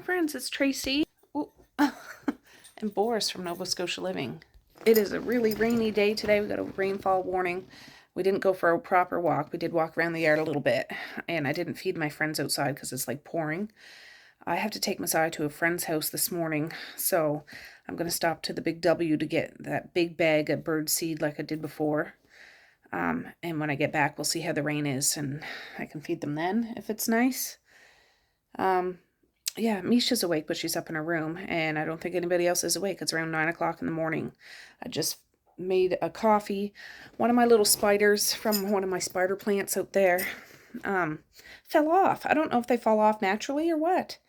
friends, it's Tracey. Ooh. And Boris from Nova Scotia Living. It is a really rainy day today. We got a rainfall warning. We didn't go for a proper walk. We did walk around the yard a little bit, and I didn't feed my friends outside because it's like pouring. I have to take Messiah to a friend's house this morning, so I'm going to stop to the Big W to get that big bag of bird seed like I did before. And when I get back, we'll see how the rain is, and I can feed them then if it's nice. Yeah, Misha's awake, but she's up in her room, and I don't think anybody else is awake. It's around 9 o'clock in the morning. I just made a coffee. One of my little spiders from one of my spider plants out there fell off. I don't know if they fall off naturally or what.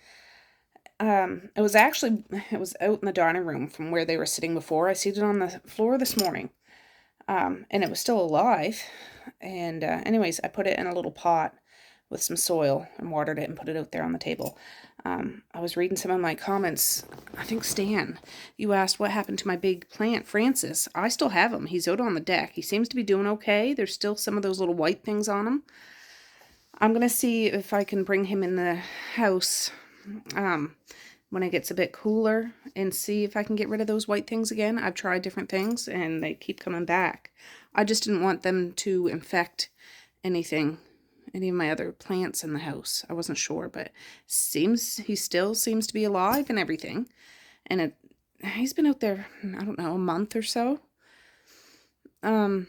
It was out in the dining room from where they were sitting before. I seen it on the floor this morning, and it was still alive. And anyways, I put it in a little pot with some soil and watered it and put it out there on the table. I was reading some of my comments. I think Stan, you asked what happened to my big plant, Francis. I still have him. He's out on the deck. He seems to be doing okay. There's still some of those little white things on him. I'm going to see if I can bring him in the house when it gets a bit cooler and see if I can get rid of those white things again. I've tried different things and they keep coming back. I just didn't want them to infect any of my other plants in the house. I wasn't sure, but he still seems to be alive and everything. And he's been out there, I don't know, a month or so. I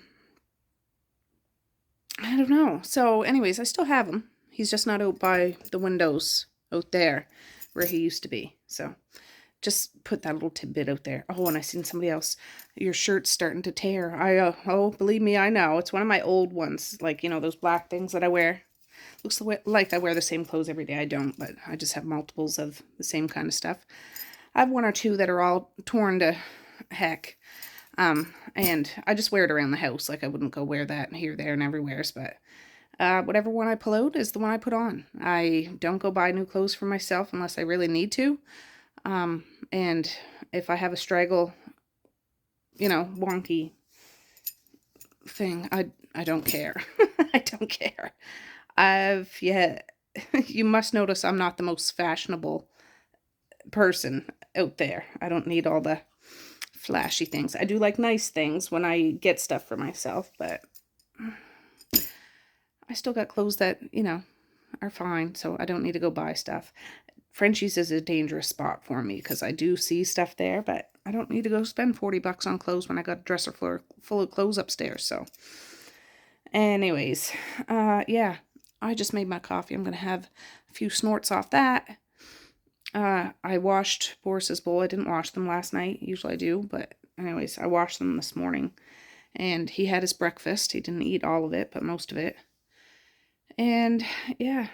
don't know. So anyways, I still have him. He's just not out by the windows out there where he used to be. So just put that little tidbit out there. Oh, and I seen somebody else. Your shirt's starting to tear. Believe me, I know. It's one of my old ones. Like, you know, those black things that I wear. Looks like I wear the same clothes every day. I don't, but I just have multiples of the same kind of stuff. I have one or two that are all torn to heck. And I just wear it around the house. Like I wouldn't go wear that here, there, and everywhere. But whatever one I pull out is the one I put on. I don't go buy new clothes for myself unless I really need to. And if I have a straggle, wonky thing, I don't care. I don't care. You must notice I'm not the most fashionable person out there. I don't need all the flashy things. I do like nice things when I get stuff for myself, but I still got clothes that, are fine, so I don't need to go buy stuff. Frenchie's is a dangerous spot for me because I do see stuff there, but I don't need to go spend $40 on clothes when I got a dresser full of clothes upstairs. So anyways, yeah, I just made my coffee. I'm going to have a few snorts off that. I washed Boris's bowl. I didn't wash them last night. Usually I do, but anyways, I washed them this morning. And he had his breakfast. He didn't eat all of it, but most of it. And yeah,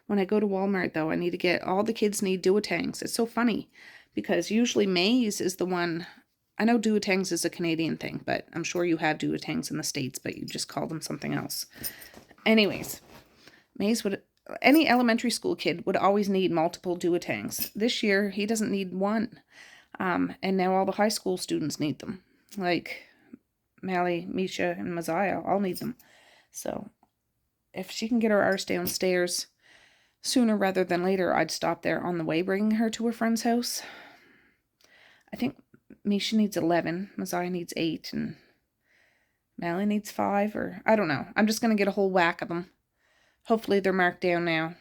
when I go to Walmart, though, I need to get, all the kids need duotangs. It's so funny because usually maize is the one. I know duotangs is a Canadian thing, but I'm sure you have duotangs in the States, but you just call them something else. Anyways, any elementary school kid would always need multiple duotangs. This year, he doesn't need one. And now all the high school students need them. Like Mally, Misha, and Messiah all need them. So if she can get her arse downstairs sooner rather than later, I'd stop there on the way bringing her to her friend's house. I think Misha needs 11, Messiah needs 8, and Mally needs 5, or I don't know. I'm just going to get a whole whack of them. Hopefully they're marked down now.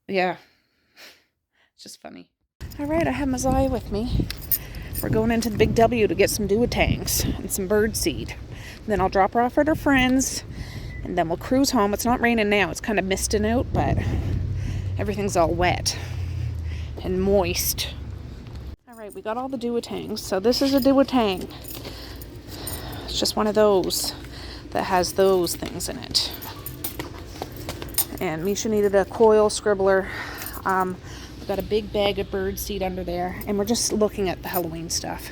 Yeah. It's just funny. Alright, I have Messiah with me. We're going into the Big W to get some duotangs and some bird seed. Then I'll drop her off at her friends, and then we'll cruise home. It's not raining now. It's kind of misting out, but everything's all wet and moist. Alright, we got all the duotangs. So this is a duotang. It's just one of those that has those things in it. And Misha needed a coil scribbler. We've got a big bag of bird seed under there, and we're just looking at the Halloween stuff.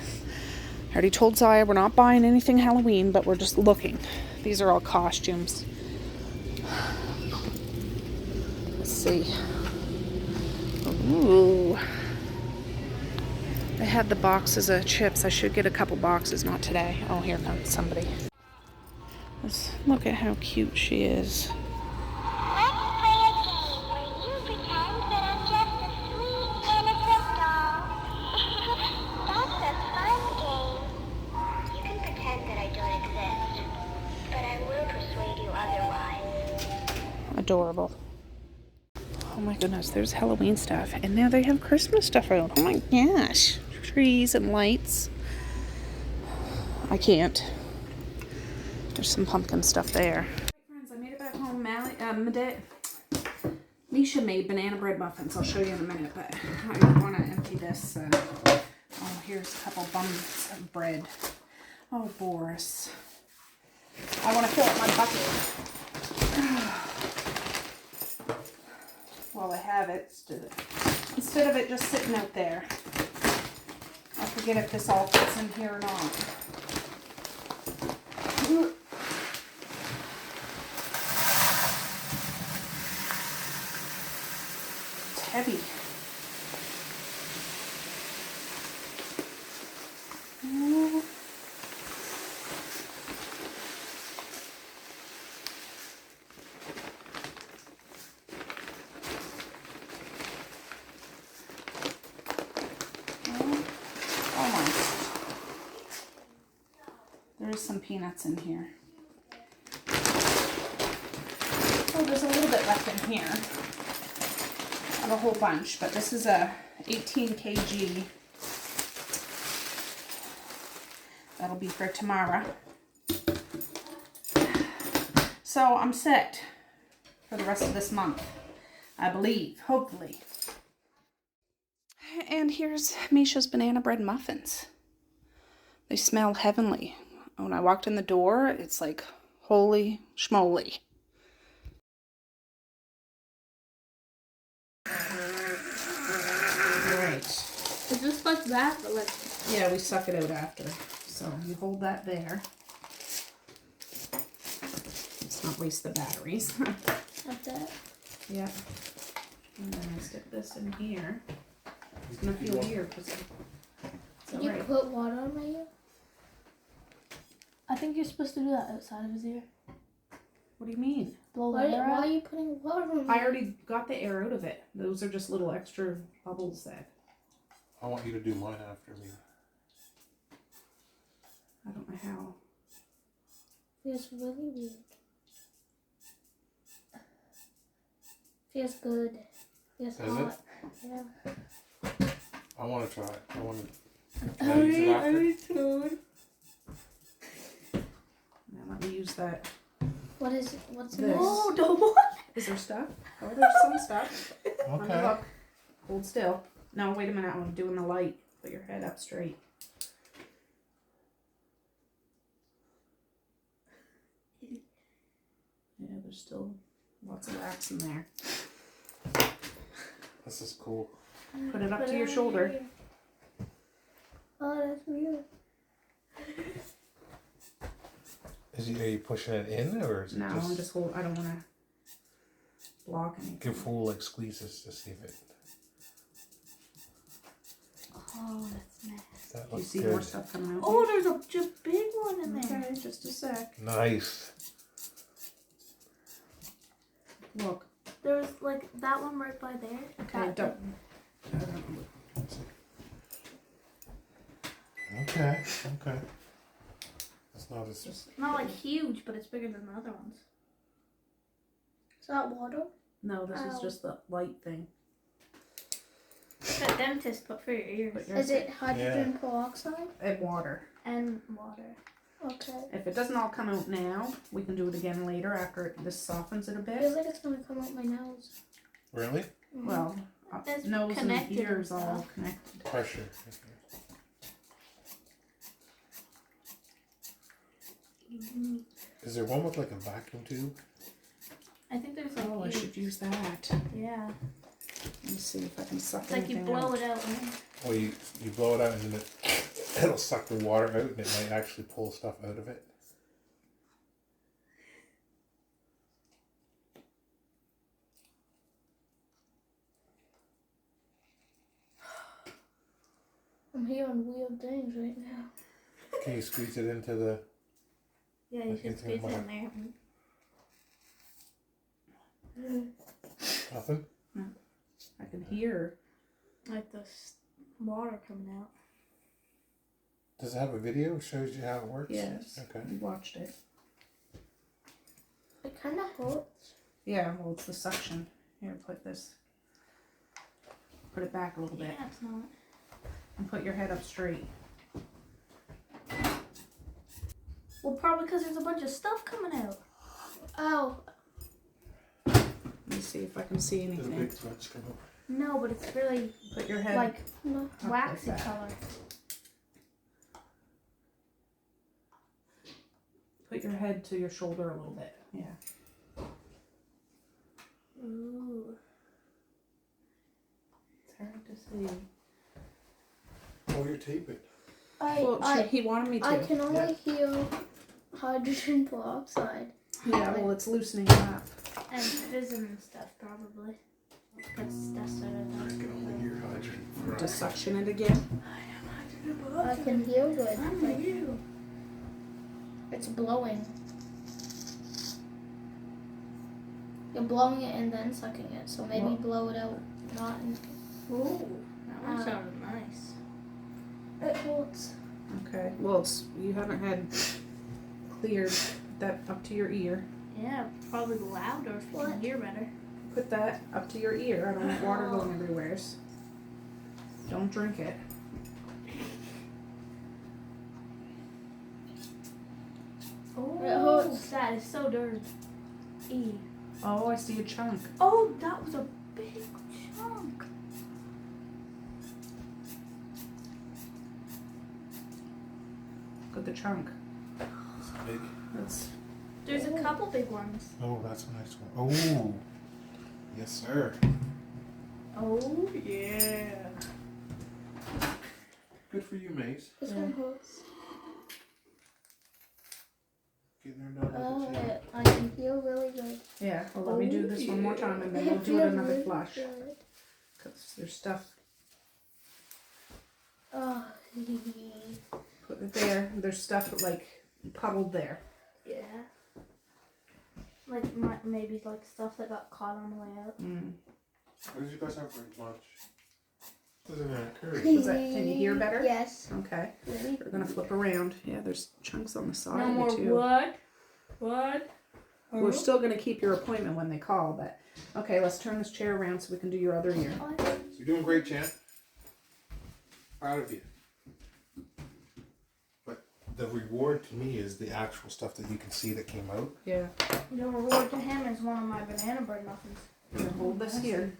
I already told Zaya we're not buying anything Halloween, but we're just looking. These are all costumes. Let's see. Ooh. I had the boxes of chips. I should get a couple boxes, not today. Oh, here comes somebody. Let's look at how cute she is. Let's play a game where you pretend Adorable. Oh my goodness, there's Halloween stuff. And now they have Christmas stuff out. Oh my gosh. Trees and lights. I can't. There's some pumpkin stuff there. Friends, I made it back home. Misha made banana bread muffins. I'll show you in a minute, but I want to empty this. Oh, here's a couple buns of bread. Oh, Boris. I want to fill up my bucket. While I have it, instead of it just sitting out there. I forget if this all fits in here or not. It's heavy. There's some peanuts in here. Oh, there's a little bit left in here. Not a whole bunch, but this is a 18 kg. That'll be for tomorrow. So I'm set for the rest of this month, I believe, hopefully. And here's Misha's banana bread muffins. They smell heavenly. When I walked in the door, it's like, holy schmoly. Right. Is this like that? Or like... Yeah, we suck it out after. So you hold that there. Let's not waste the batteries. Like that? Yeah. And then I stick this in here. It's gonna feel weird because Did you put water on my ear? I think you're supposed to do that outside of his ear. What do you mean? Blow the air out? Why are you putting water on I already got the air out of it. Those are just little extra bubbles that. I want you to do mine after me. I don't know how. Feels really weird. Feels good. Feels Is hot. it? Yeah. I want to try it. I want to. Can I use it after? Now let me use that. What is it? What's in This. this? Oh, don't what? Is there stuff? Oh, there's some stuff. Let me Okay. look. Hold still. No, wait a minute. I'm doing the light. Put your head up straight. Yeah, there's still lots of wax in there. This is cool. Put it up to your shoulder. Here. Oh, that's weird. Are you pushing it in, or is it No, I'm just hold. I don't want to block anything. give full like squeezes to see if it. Oh, that's nice. That You looks see good. more stuff coming out? Oh, there's a just big one in there. Okay, just a sec. Nice. Look. There's like that one right by there. Okay, That don't. Okay. Okay. That's not as. It's not like huge, but it's bigger than the other ones. Is that water? No, this is Ow. just the light thing. It's a dentist, but for your ears. But Is it hydrogen peroxide? And water. And water. Okay. If it doesn't all come out now, we can do it again later after this softens it a I bit. feel like it's gonna come out my nose. Really? Mm-hmm. Well, It's nose and connected and ears all stuff. connected. Pressure. Mm-hmm. Is there one with like a vacuum tube? I think there's like Oh, I eight. should use that. Yeah. Let me see if I can suck It's like you anything blow out. it out. Right? Well, you blow it out and then it'll suck the water out, and it might actually pull stuff out of it. I'm hearing weird things right now. Can you squeeze it into the? Yeah, you Like can anything squeeze it like- in there. Nothing. I can hear. Like the water coming out. Does it have a video? It shows you how it works. Yes. Okay. We watched it. It kind of hurts. Yeah, well, it's the suction. Here, put this. Put it back a little bit. Yeah, it's not. And put your head up straight. Well, probably because there's a bunch of stuff coming out. Oh. Let me see if I can see There's a anything. big threads come up. No, but it's really Put your head like up waxy like that. color. Put your head to your shoulder a little bit. Yeah. Ooh. It's hard to see. Oh, you're taping. He wanted me to. I can only heal hydrogen peroxide. Yeah, well, it's loosening up. And fizzing and stuff, probably. That's sort I of can only hear hydrant. To suction it again. I can heal good. I'm you. It's blowing. You're blowing it and then sucking it, so maybe What? blow it out. Not in. Ooh, that one sounded nice. It hurts. Okay. Well, it's you haven't had cleared that up to your ear. Yeah, probably louder if you can hear better. Put that up to your ear. I don't want water going everywhere. Don't drink it. Oh, It hurts. that is so dirty. Oh, I see a chunk. Oh, that was a big chunk. Look at the chunk. It's big. That's There's a couple big ones. Oh, that's a nice one. Oh, yes, sir. Oh, yeah. Good for you, Mace. This one hurts. Getting there now. Look at you. I can heal really good. yeah. Well, let me do this one more time, and then we'll It do it feels another really flush. good. Cause there's stuff. Oh, Put it there. There's stuff like puddled there. Yeah. Like maybe like stuff that got caught on the way out. Mm. What did you guys have for lunch? Doesn't that curry? Was that- can you hear better? Yes. Okay. Really? We're gonna flip around. Yeah, there's chunks on the side No of more it too. wood. Wood. We're still gonna keep your appointment when they call, but okay. Let's turn this chair around so we can do your other ear. So you're doing great, champ. Proud of you. But the reward to me is the actual stuff that you can see that came out. Yeah. The reward to him is one of my banana bread muffins. We're gonna hold this here.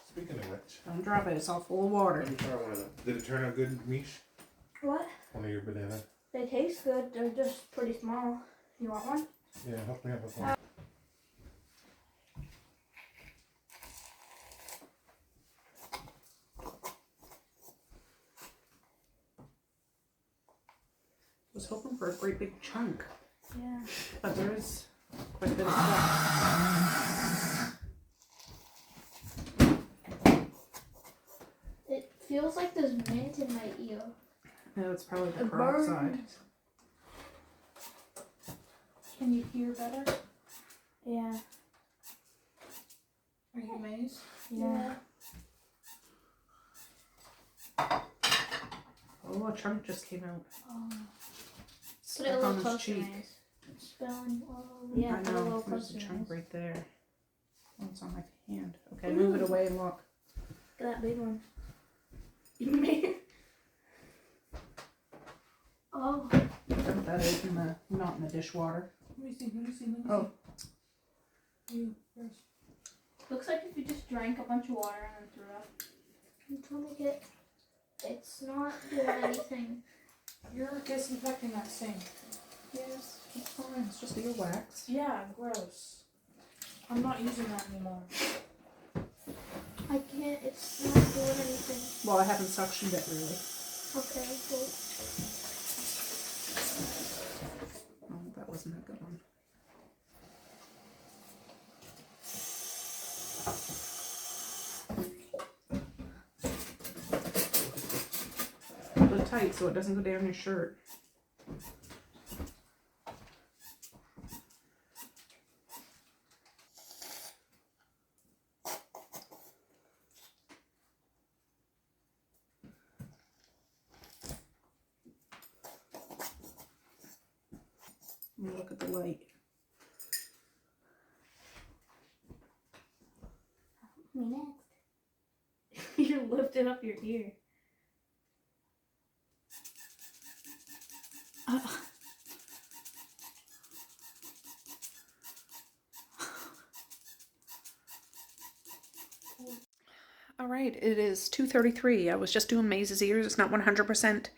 Speaking of which, Don't drop it. It's all full of water. let me try one of them. Did it turn out good, Mish? What? One of your banana. They taste good. They're just pretty small. You want one? Yeah, help me out with one. Was hoping for a great big chunk, Yeah. but there is quite a bit of stuff. It feels like there's mint in my ear. No, it's probably the It peroxide. burns. Can you hear better? Yeah. Are you amazed? Yeah. Oh, a chunk just came out. Oh. Put it a Stuck little on his closer, cheek. Maze. It's spilling all over. Yeah, I put it a know. little There's closer. a chunk Maze. right there. Oh, it's on my hand. Okay, move it away and look. Look at that big one. Oh, Dump that out in the not in the dishwater. Let me see, let me see, let me Oh. see. You first. Looks like if you just drank a bunch of water and then threw up. I'm trying to get. It's not doing anything. You're disinfecting that sink. Yes, it's fine. It's just earwax. Yeah, gross. I'm not using that anymore. I can't. It's not doing anything. Well, I haven't suctioned it really. Okay, cool. Oh, that wasn't a good one. Put it tight so it doesn't go down your shirt. Let me look at the light. Me next. You're lifting up your ear. All right, it is 2:33. I was just doing Maze's ears. It's not 100%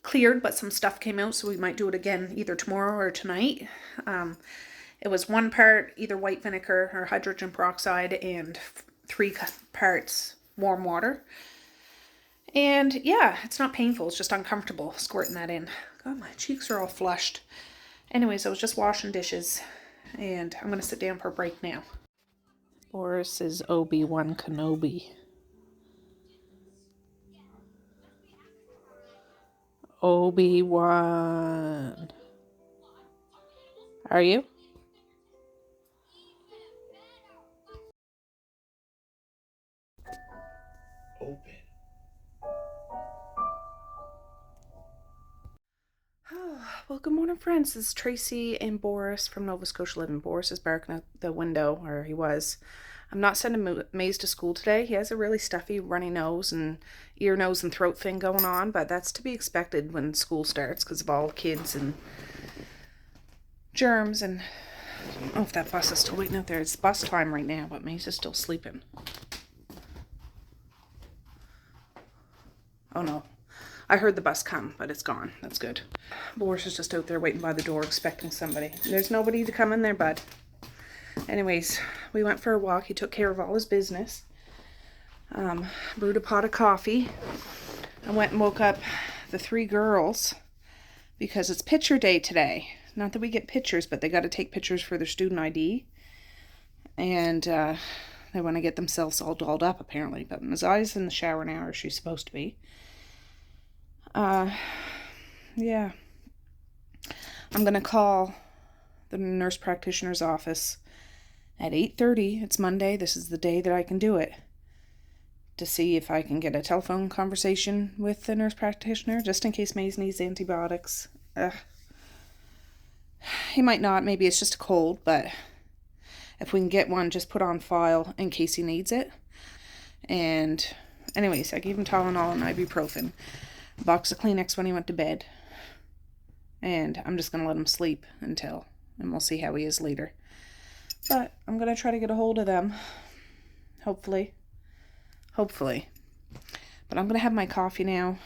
cleared, but some stuff came out, so we might do it again either tomorrow or tonight. It was 1 part either white vinegar or hydrogen peroxide and 3 parts warm water. And yeah, it's not painful. It's just uncomfortable squirting that in. God, my cheeks are all flushed. Anyways, I was just washing dishes, and I'm going to sit down for a break now. Boris is Obi-Wan Kenobi. Obi-Wan. Are you? Open. Well, good morning, friends. This is Tracey and Boris from Nova Scotia Living. Boris is barking at the window, or he was. I'm not sending Maze to school today. He has a really stuffy, runny nose and ear, nose, and throat thing going on, but that's to be expected when school starts because of all kids and germs. And oh, if that bus is still waiting out there. It's bus time right now, but Maze is still sleeping. Oh no. I heard the bus come, but it's gone. That's good. Boris is just out there waiting by the door expecting somebody. There's nobody to come in there, bud. Anyways, we went for a walk. He took care of all his business. Brewed a pot of coffee. I went and woke up the 3 girls because it's picture day today. Not that we get pictures, but they got to take pictures for their student ID. And they want to get themselves all dolled up, apparently. But Mazai's in the shower now, or she's supposed to be. Yeah. I'm going to call the nurse practitioner's office at 8:30. It's Monday. This is the day that I can do it. To see if I can get a telephone conversation with the nurse practitioner, just in case Maze needs antibiotics. He might not. Maybe it's just a cold, but if we can get one, just put on file in case he needs it. And anyways, I gave him Tylenol and ibuprofen. A box of Kleenex when he went to bed. And I'm just going to let him sleep until, and we'll see how he is later. But I'm going to try to get a hold of them. Hopefully. But I'm going to have my coffee now.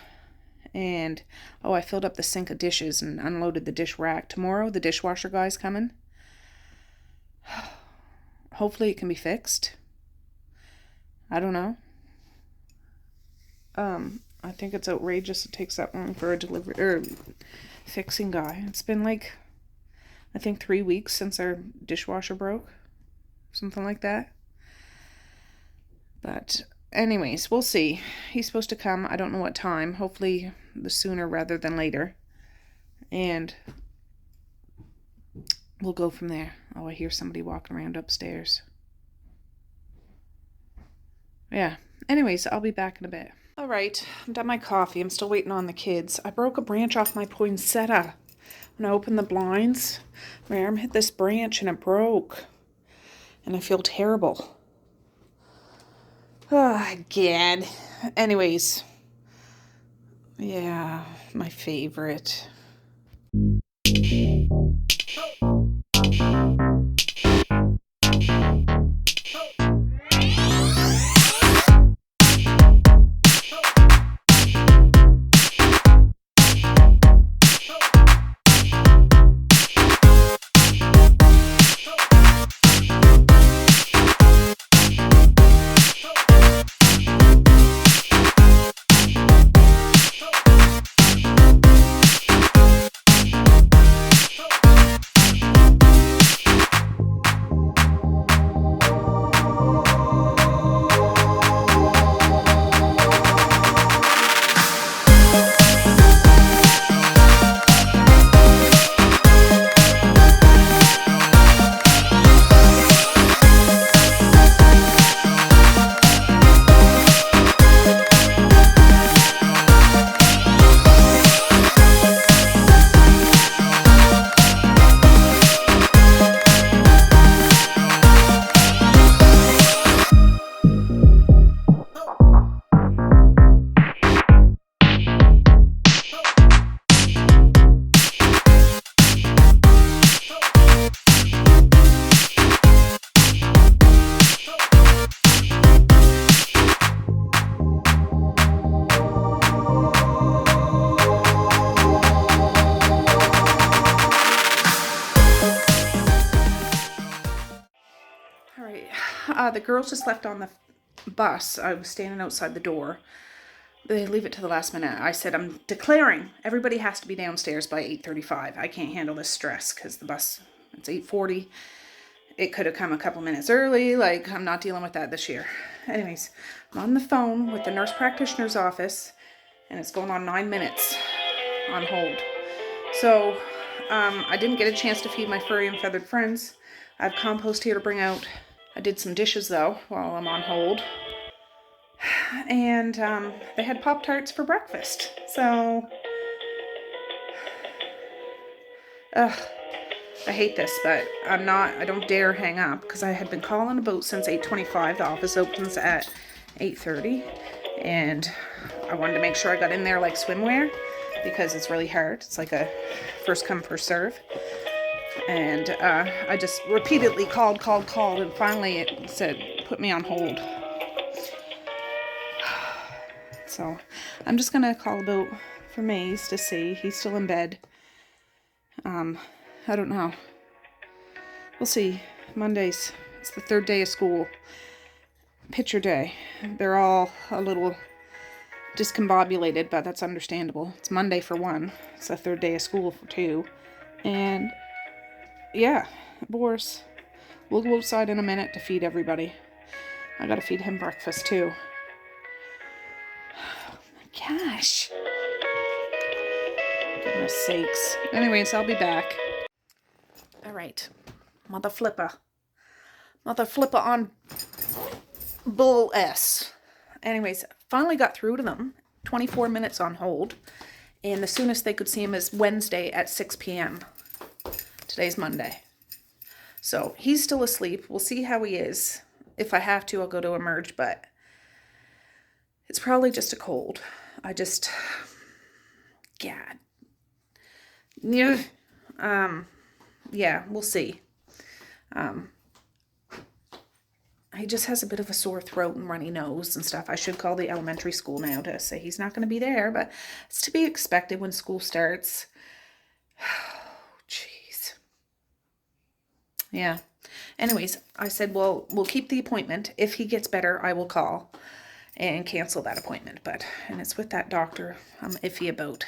And, oh, I filled up the sink of dishes and unloaded the dish rack. Tomorrow, the dishwasher guy's coming. Hopefully it can be fixed. I don't know. I think it's outrageous it takes that long for a delivery, or fixing guy. It's been like, I think 3 weeks since our dishwasher broke. Something like that. But anyways, we'll see. He's supposed to come. I don't know what time. Hopefully the sooner rather than later. And we'll go from there. Oh, I hear somebody walking around upstairs. Yeah. Anyways, I'll be back in a bit. All right, I'm done my coffee. I'm still waiting on the kids. I broke a branch off my poinsettia. When I opened the blinds, my arm hit this branch and it broke. And I feel terrible. Oh, God. Anyways. Yeah, my favorite. The girls just left on the bus. I was standing outside the door. They leave it to the last minute. I said, I'm declaring everybody has to be downstairs by 8:35. I can't handle this stress because the bus, it's 8:40. It could have come a couple minutes early. Like, I'm not dealing with that this year. Anyways, I'm on the phone with the nurse practitioner's office, and it's going on 9 minutes on hold. So, I didn't get a chance to feed my furry and feathered friends. I have compost here to bring out. I did some dishes, though, while I'm on hold. And they had Pop-Tarts for breakfast. So, I hate this, but I don't dare hang up because I had been calling about since 8:25. The office opens at 8:30. And I wanted to make sure I got in there like swimwear because it's really hard. It's like a first come, first serve. And I just repeatedly called, and finally it said, put me on hold. So I'm just going to call about for Maze to see. He's still in bed. I don't know. We'll see. Mondays. It's the third day of school. Picture day. They're all a little discombobulated, but that's understandable. It's Monday for one. It's the third day of school for two. And yeah, Boris. We'll go outside in a minute to feed everybody. I gotta feed him breakfast too. Oh my gosh. Goodness sakes. Anyways, I'll be back. Alright. Mother flipper on bull S. Anyways, finally got through to them. 24 minutes on hold. And the soonest they could see him is Wednesday at 6 p.m. Today's Monday. So he's still asleep. We'll see how he is. If I have to, I'll go to Emerge, but it's probably just a cold. God. Yeah. Yeah, we'll see. He just has a bit of a sore throat and runny nose and stuff. I should call the elementary school now to say he's not going to be there, but it's to be expected when school starts. Oh, jeez. Yeah. Anyways, I said, well, we'll keep the appointment. If he gets better, I will call and cancel that appointment. And it's with that doctor I'm iffy about.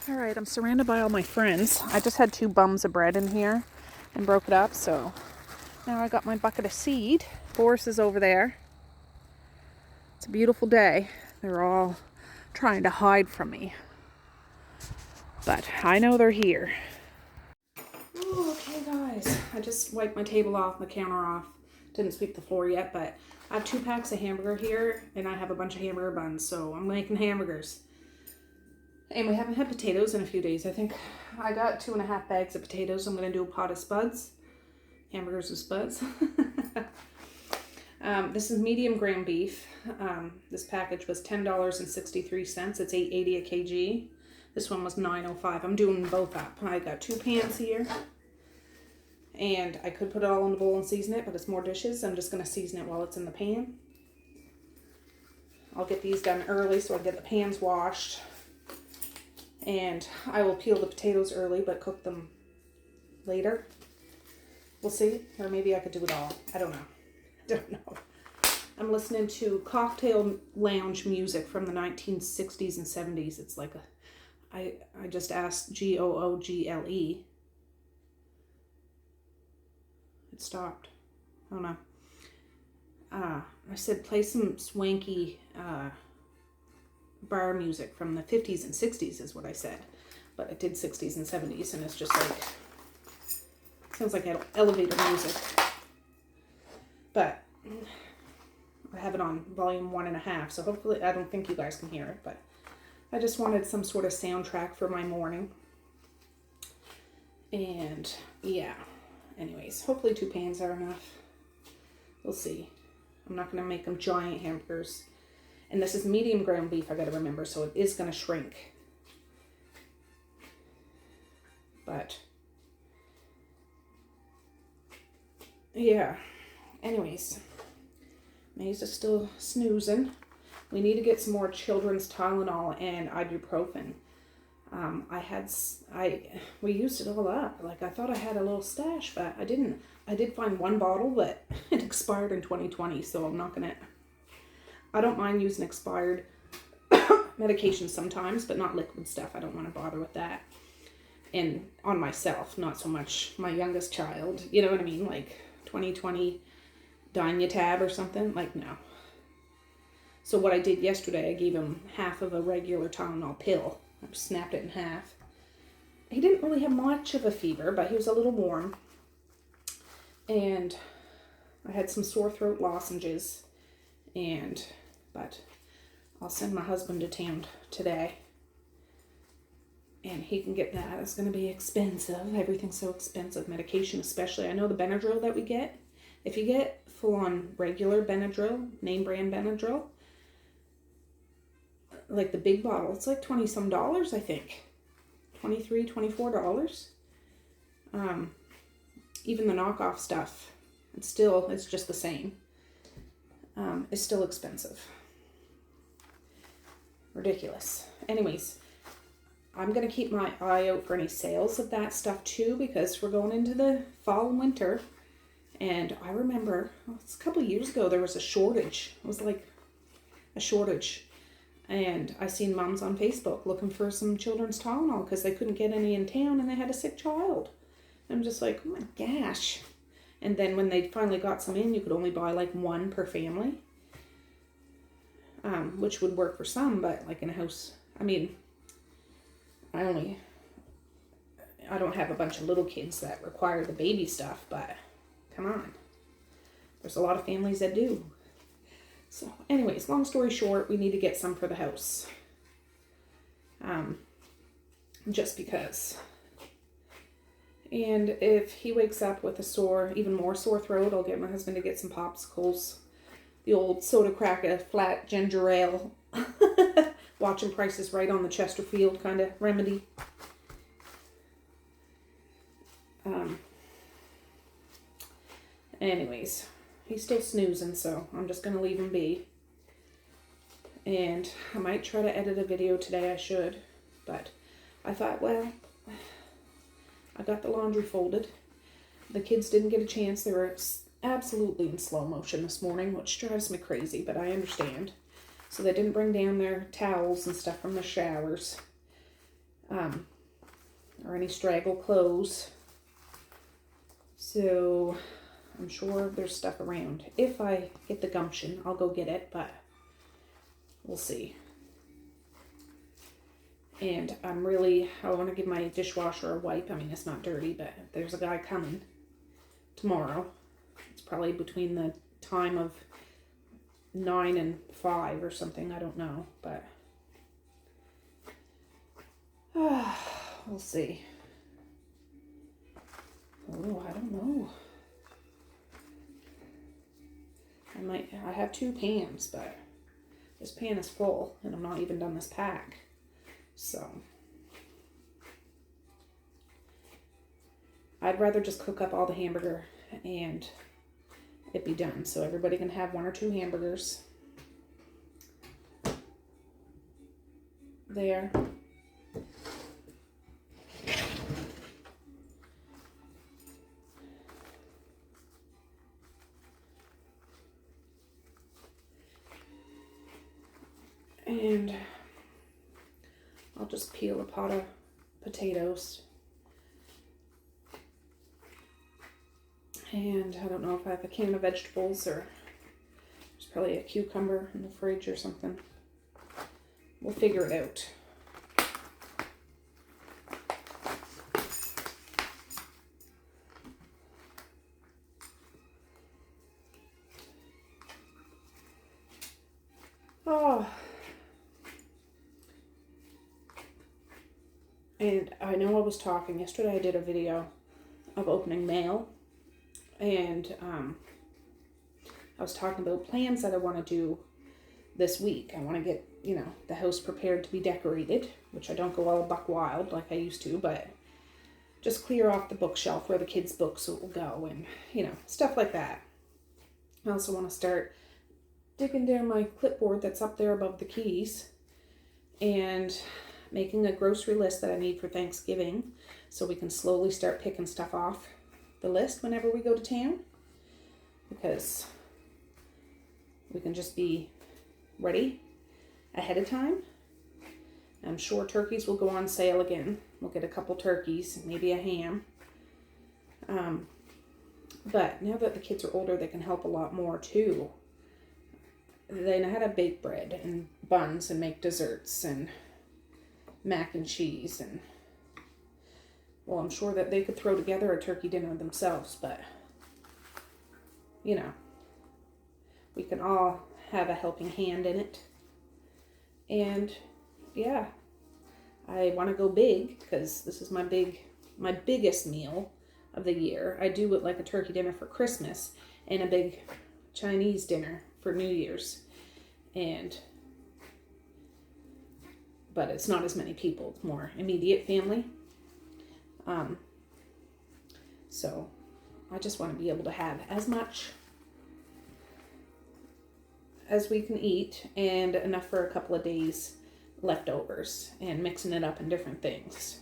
All right, I'm surrounded by all my friends. I just had 2 bums of bread in here and broke it up, so now I got my bucket of seed. Boris is over there. It's a beautiful day. They're all trying to hide from me, but I know they're here. Ooh, okay, guys. I just wiped my table off, the counter off. Didn't sweep the floor yet, but I have 2 packs of hamburger here, and I have a bunch of hamburger buns, so I'm making hamburgers. And we haven't had potatoes in a few days. I think I got 2.5 bags of potatoes. I'm going to do a pot of spuds. Hamburgers with spuds. This is medium ground beef. This package was $10.63. It's $8.80 a kg. This one was $9.05. I'm doing both up. I got 2 pans here. And I could put it all in the bowl and season it, but it's more dishes. I'm just going to season it while it's in the pan. I'll get these done early so I get the pans washed. And I will peel the potatoes early, but cook them later. We'll see. Or maybe I could do it all. I don't know. I'm listening to cocktail lounge music from the 1960s and 70s. It's like I just asked Google. It stopped. I don't know. I said play some swanky bar music from the 50s and 60s is what I said. But I did 60s and 70s, and it's just like, sounds like elevator music. But I have it on volume 1.5, so hopefully, I don't think you guys can hear it, but I just wanted some sort of soundtrack for my morning. And yeah, anyways, hopefully 2 pans are enough. We'll see. I'm not going to make them giant hamburgers. And this is medium ground beef, I got to remember, so it is going to shrink. But yeah, anyways, Maze is still snoozing. We need to get some more children's Tylenol and ibuprofen. We used it all up. Like, I thought I had a little stash, but I didn't. I did find one bottle, but it expired in 2020, so I'm not gonna. I don't mind using expired medication sometimes, but not liquid stuff. I don't want to bother with that. And on myself, not so much my youngest child. You know what I mean? Like 2020 Dynatab or something. Like, no. So what I did yesterday, I gave him half of a regular Tylenol pill. I snapped it in half. He didn't really have much of a fever, but he was a little warm. And I had some sore throat lozenges. But I'll send my husband to town today. And he can get that. It's going to be expensive. Everything's so expensive. Medication especially. I know the Benadryl that we get. If you get full-on regular Benadryl, name brand Benadryl, like the big bottle, it's like $20-some, I think. $23, $24. Even the knockoff stuff, it's just the same. It's still expensive. Ridiculous. Anyways, I'm going to keep my eye out for any sales of that stuff too, because we're going into the fall and winter. And I remember, it's a couple of years ago, there was a shortage. It was like a shortage. And I seen moms on Facebook looking for some children's Tylenol because they couldn't get any in town and they had a sick child. I'm just like, oh my gosh. And then when they finally got some in, you could only buy like one per family. Which would work for some, but like in a house, I mean, I don't have a bunch of little kids that require the baby stuff, but come on. There's a lot of families that do. So anyways, long story short, we need to get some for the house. Just because. And if he wakes up with a even more sore throat, I'll get my husband to get some popsicles. The old soda cracker, flat ginger ale. Watching Price is Right on the Chesterfield kind of remedy. Anyways, he's still snoozing, so I'm just going to leave him be. And I might try to edit a video today, I should. But I thought, well, I got the laundry folded. The kids didn't get a chance. They were absolutely in slow motion this morning, which drives me crazy, but I understand. So they didn't bring down their towels and stuff from the showers. Or any straggle clothes. So I'm sure there's stuff around. If I get the gumption, I'll go get it, but we'll see. And I want to give my dishwasher a wipe. I mean, it's not dirty, but there's a guy coming tomorrow. It's probably between the time of 9 and 5 or something. I don't know, but we'll see. Oh, I don't know. I have 2 pans, but this pan is full and I'm not even done this pack. So I'd rather just cook up all the hamburger and it be done, so everybody can have 1 or 2 hamburgers. There. And I'll just peel a pot of potatoes. And I don't know if I have a can of vegetables or there's probably a cucumber in the fridge or something. We'll figure it out. Oh. And I know I was talking yesterday, I did a video of opening mail. And I was talking about plans that I want to do this week. I want to get, the house prepared to be decorated, which I don't go all buck wild like I used to, but just clear off the bookshelf where the kids' books will go and, stuff like that. I also want to start digging down my clipboard that's up there above the keys. And making a grocery list that I need for Thanksgiving so we can slowly start picking stuff off the list whenever we go to town, because we can just be ready ahead of time. I'm sure turkeys will go on sale again. We'll get a couple turkeys, maybe a ham. But now that the kids are older, they can help a lot more too. They know how to bake bread and buns and make desserts and mac and cheese, and well, I'm sure that they could throw together a turkey dinner themselves, but you know, we can all have a helping hand in it. And yeah, I want to go big because this is my biggest meal of the year. I do it like a turkey dinner for Christmas and a big Chinese dinner for New Year's, but it's not as many people. It's more immediate family. So I just want to be able to have as much as we can eat and enough for a couple of days leftovers, and mixing it up in different things.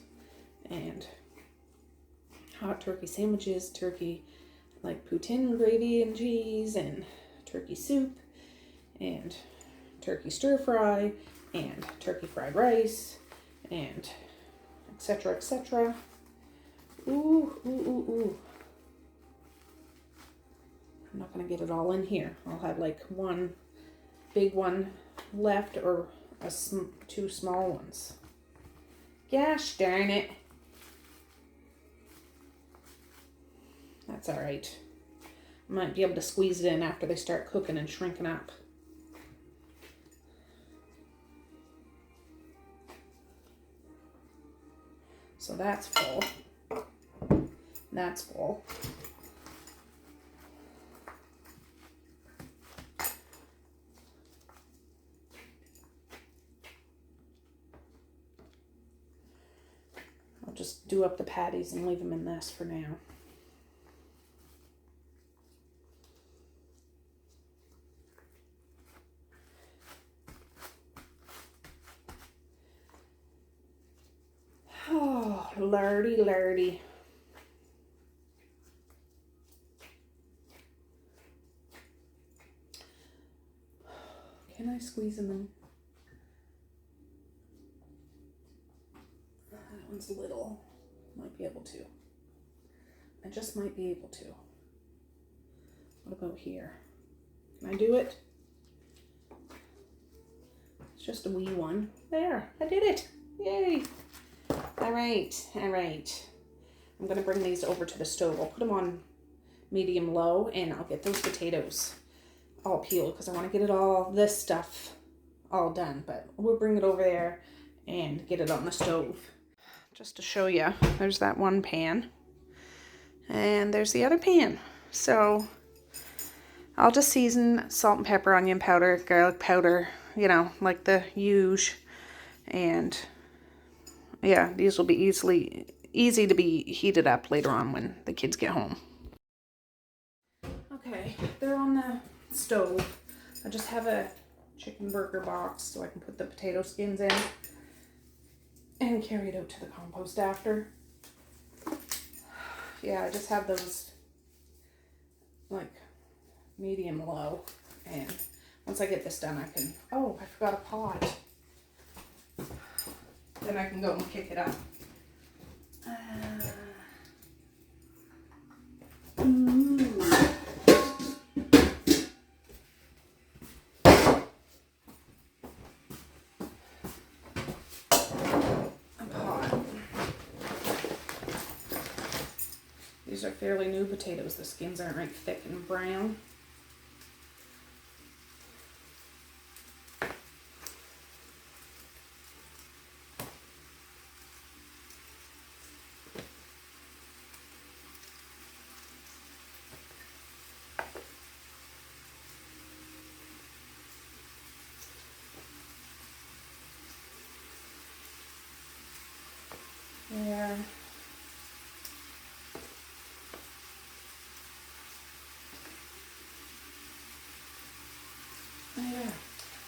And hot turkey sandwiches, turkey like poutine gravy and cheese, and turkey soup, and turkey stir fry, and turkey fried rice, and etc. etc. Ooh, ooh, ooh, ooh. I'm not gonna get it all in here. I'll have like one big one left, or two small ones. Gosh darn it. That's all right. I might be able to squeeze it in after they start cooking and shrinking up. So that's full. That's full. I'll just do up the patties and leave them in this for now. Oh, lordy, lordy. Can I squeeze them in? That one's little. Might be able to. I just might be able to. What about here? Can I do it? It's just a wee one. There, I did it. Yay. All right. I'm gonna bring these over to the stove. I'll put them on medium low, and I'll get those potatoes all peeled because I want to get this stuff all done. But we'll bring it over there and get it on the stove. Just to show you, there's that one pan, and there's the other pan. So I'll just season salt and pepper, onion powder, garlic powder, you know, like the usual. And yeah, these will be easy to be heated up later on when the kids get home. Okay, they're on the stove. I just have a chicken burger box so I can put the potato skins in and carry it out to the compost after. Yeah, I just have those like medium low, and once I get this done I can, oh, I forgot a pot. Then I can go and kick it up. These are fairly new potatoes. The skins aren't right thick and brown. There.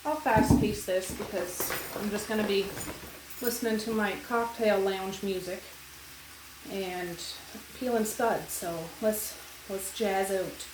I'll fast pace this because I'm just going to be listening to my cocktail lounge music and peeling spuds. So let's jazz out.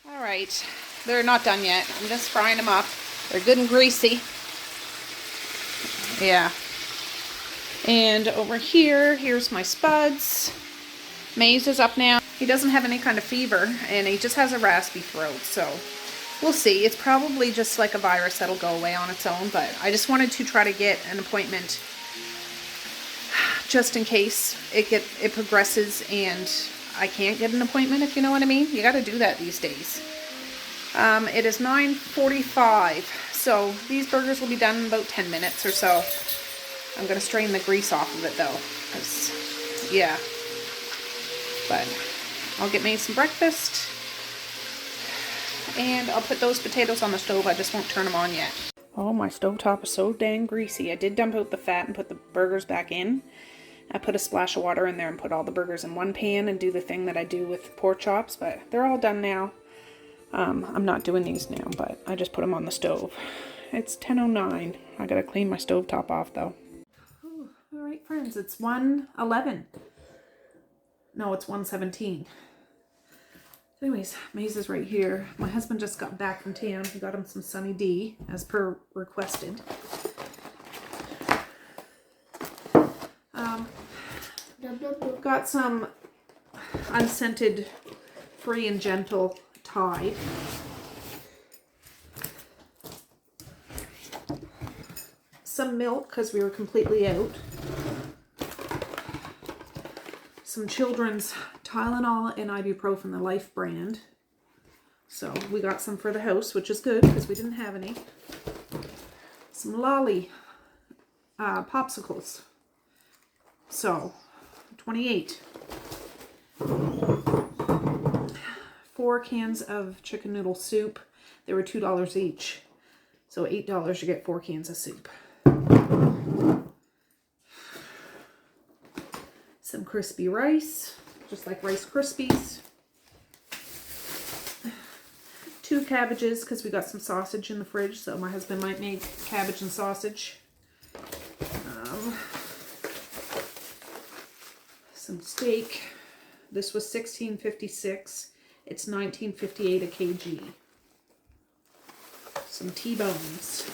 Alright, they're not done yet. I'm just frying them up. They're good and greasy. Yeah. And over here, here's my spuds. Maze is up now. He doesn't have any kind of fever, and he just has a raspy throat, so we'll see. It's probably just like a virus that'll go away on its own, but I just wanted to try to get an appointment just in case it progresses and I can't get an appointment, if you know what I mean. You got to do that these days. It is 9:45, so these burgers will be done in about 10 minutes or so. I'm going to strain the grease off of it though, because, yeah. But I'll get made some breakfast, and I'll put those potatoes on the stove. I just won't turn them on yet. Oh, my stovetop is so dang greasy. I did dump out the fat and put the burgers back in. I put a splash of water in there and put all the burgers in one pan and do the thing that I do with pork chops, but they're all done now. I'm not doing these now, but I just put them on the stove. It's 10:09. I gotta clean my stovetop off though. Oh, all right, friends, it's 1:11. No, it's 1:17. Anyways, Maze is right here. My husband just got back from town. He got him some Sunny D, as per requested. Got some unscented Free and Gentle Tide. Some milk, because we were completely out. Some children's Tylenol and ibuprofen, the Life brand. So we got some for the house, which is good because we didn't have any. Some lolly popsicles. So 28. 4 cans of chicken noodle soup. They were $2 each. So $8 you get 4 cans of soup. Some crispy rice, just like Rice Krispies. 2 cabbages, because we got some sausage in the fridge, so my husband might make cabbage and sausage. Some steak. This was $16.56. It's $19.58 a kg. Some T-bones.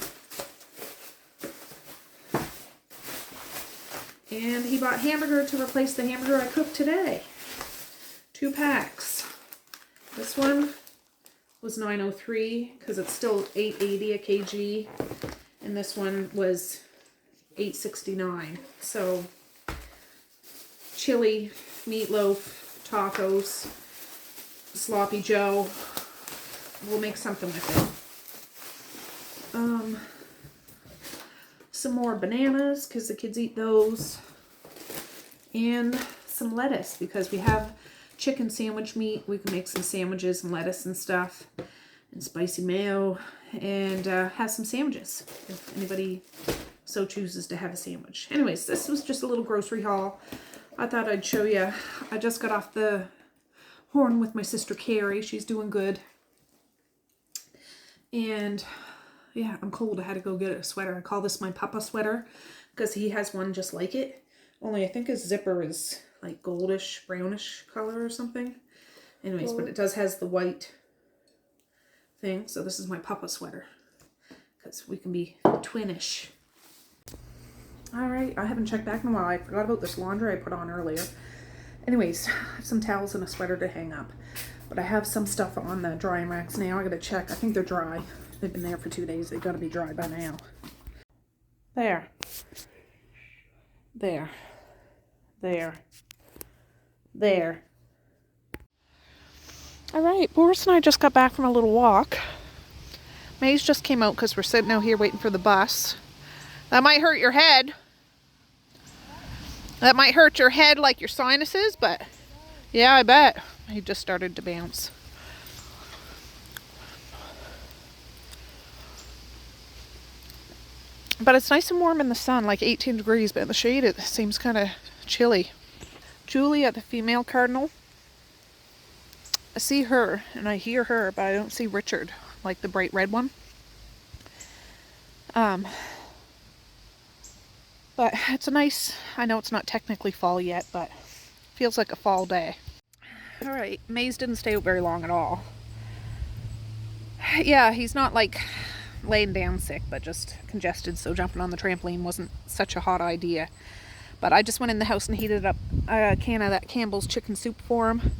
And he bought hamburger to replace the hamburger I cooked today. 2 packs. This one was $9.03 because it's still $8.80 a kg. And this one was $8.69. So chili, meatloaf, tacos, sloppy joe. We'll make something with it. Some more bananas because the kids eat those, and some lettuce because we have chicken sandwich meat. We can make some sandwiches and lettuce and stuff, and spicy mayo, and have some sandwiches if anybody so chooses to have a sandwich. Anyways, this was just a little grocery haul. I thought I'd show you. I just got off the horn with my sister Carrie. She's doing good. And yeah, I'm cold. I had to go get a sweater. I call this my papa sweater because he has one just like it. Only I think his zipper is like goldish, brownish color or something. Anyways, but it does has the white thing. So this is my papa sweater because we can be twinish. All right, I haven't checked back in a while. I forgot about this laundry I put on earlier. Anyways, I have some towels and a sweater to hang up. But I have some stuff on the drying racks now. I gotta check. I think they're dry. They've been there for 2 days. They gotta be dry by now. There. There. There. There. All right, Boris and I just got back from a little walk. Maze just came out because we're sitting out here waiting for the bus. That might hurt your head. That might hurt your head like your sinuses, but yeah, I bet. He just started to bounce. But it's nice and warm in the sun, like 18 degrees, but in the shade it seems kind of chilly. Julie at the female cardinal. I see her and I hear her, but I don't see Richard, like the bright red one. But it's a nice, I know it's not technically fall yet, but feels like a fall day. All right, Maze didn't stay out very long at all. Yeah, he's not like laying down sick, but just congested, so jumping on the trampoline wasn't such a hot idea. But I just went in the house and heated up a can of that Campbell's chicken soup for him.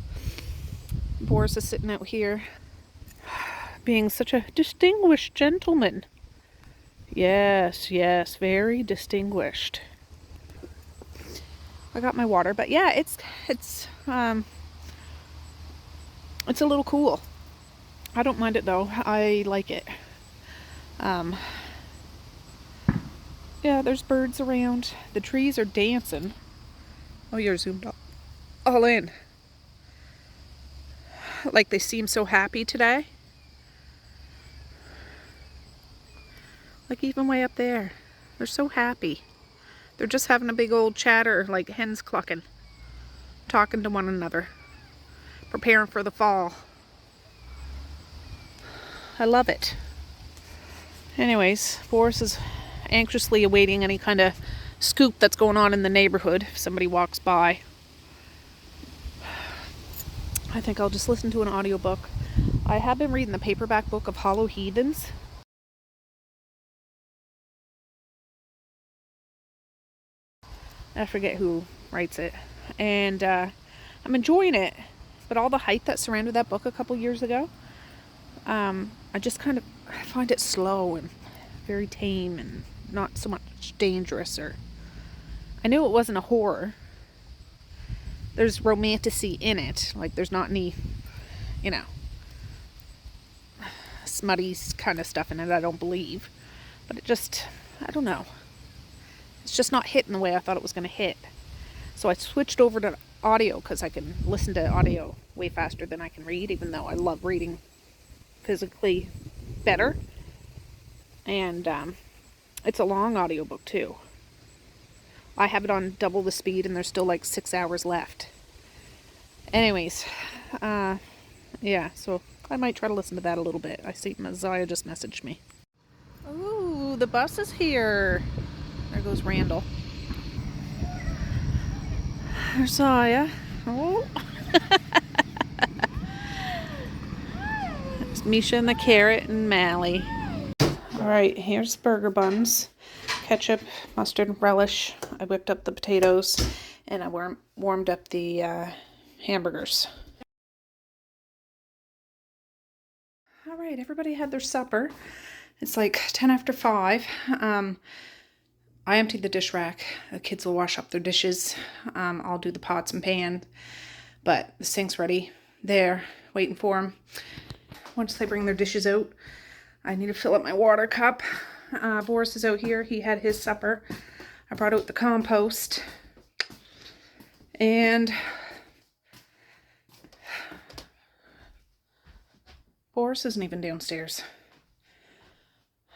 Boris is sitting out here being such a distinguished gentleman. Yes, yes, very distinguished. I got my water, but yeah, it's a little cool. I don't mind it though. I like it. Yeah, there's birds around. The trees are dancing. Oh, you're zoomed all in. Like they seem so happy today. Like even way up there. They're so happy. They're just having a big old chatter like hens clucking. Talking to one another. Preparing for the fall. I love it. Anyways, Boris is anxiously awaiting any kind of scoop that's going on in the neighborhood if somebody walks by. I think I'll just listen to an audiobook. I have been reading the paperback book of Hollow Heathens. I forget who writes it. And I'm enjoying it. But all the hype that surrounded that book a couple years ago, I just kind of find it slow and very tame and not so much dangerous. Or I knew it wasn't a horror. There's romanticy in it. Like there's not any, you know, smutty kind of stuff in it, I don't believe. But it just, I don't know. It's just not hitting the way I thought it was going to hit. So I switched over to audio because I can listen to audio way faster than I can read, even though I love reading physically better. And it's a long audiobook too. I have it on double the speed and there's still like 6 hours left. Anyways, yeah, so I might try to listen to that a little bit. I see Messiah just messaged me. Ooh, the bus is here. There goes Randall. Messiah. Oh. It's Misha and the carrot and Mally. Alright, here's burger buns. Ketchup, mustard, relish. I whipped up the potatoes and I warmed up the hamburgers. Alright, everybody had their supper. It's like 10 after 5. I emptied the dish rack. The kids will wash up their dishes. I'll do the pots and pans. But the sink's ready there, waiting for them. Once they bring their dishes out, I need to fill up my water cup. Boris is out here. He had his supper. I brought out the compost. And Boris isn't even downstairs.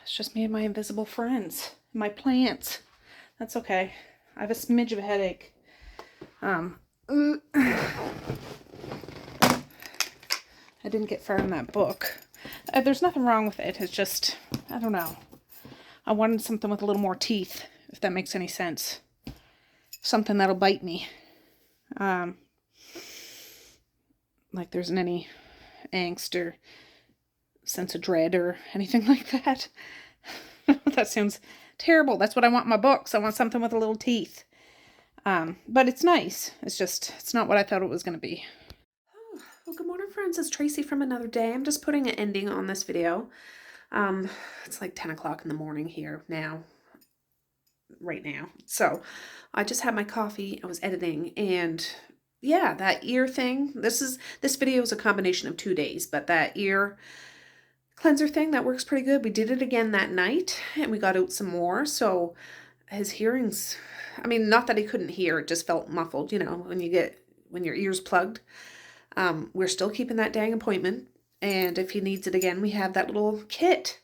It's just me and my invisible friends. My plants. That's okay. I have a smidge of a headache. I didn't get far in that book. There's nothing wrong with it. It's just, I don't know. I wanted something with a little more teeth, if that makes any sense. Something that'll bite me. Like there isn't any angst or sense of dread or anything like that. That sounds terrible. That's what I want in my books. I want something with a little teeth. But it's nice. It's just, it's not what I thought it was going to be. Oh, well, good morning, friends. It's Tracey from another day. I'm just putting an ending on this video. It's like 10 o'clock in the morning here now, right now. So I just had my coffee. I was editing, and yeah, that ear thing. This video is a combination of 2 days, but that ear cleanser thing, that works pretty good. We did it again that night, and we got out some more. So his hearing's, I mean, not that he couldn't hear, it just felt muffled, you know, when your ears plugged. We're still keeping that dang appointment. And if he needs it again, we have that little kit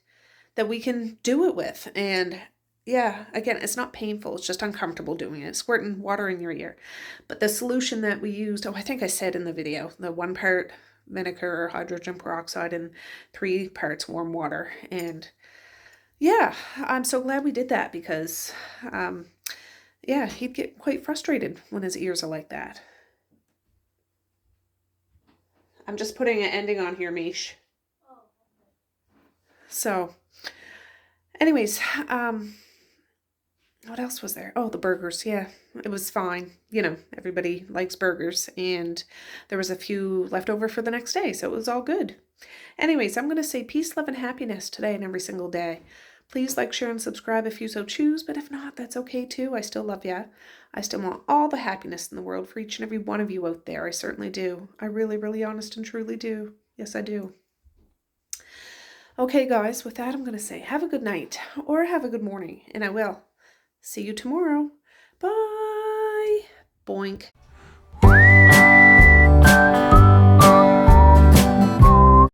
that we can do it with. And yeah, again, it's not painful. It's just uncomfortable doing it, squirting water in your ear. But the solution that we used, I think I said in the video, the 1 part vinegar or hydrogen peroxide and 3 parts warm water. And yeah, I'm so glad we did that because, yeah, he'd get quite frustrated when his ears are like that. I'm just putting an ending on here, Mish. So, anyways, what else was there? Oh, the burgers. Yeah, it was fine. You know, everybody likes burgers, and there was a few left over for the next day, so it was all good. Anyways, I'm going to say peace, love, and happiness today and every single day. Please like, share, and subscribe if you so choose, but if not, that's okay too. I still love ya. I still want all the happiness in the world for each and every one of you out there. I certainly do. I really, really honest and truly do. Yes, I do. Okay, guys, with that, I'm going to say have a good night or have a good morning, and I will. See you tomorrow. Bye. Boink.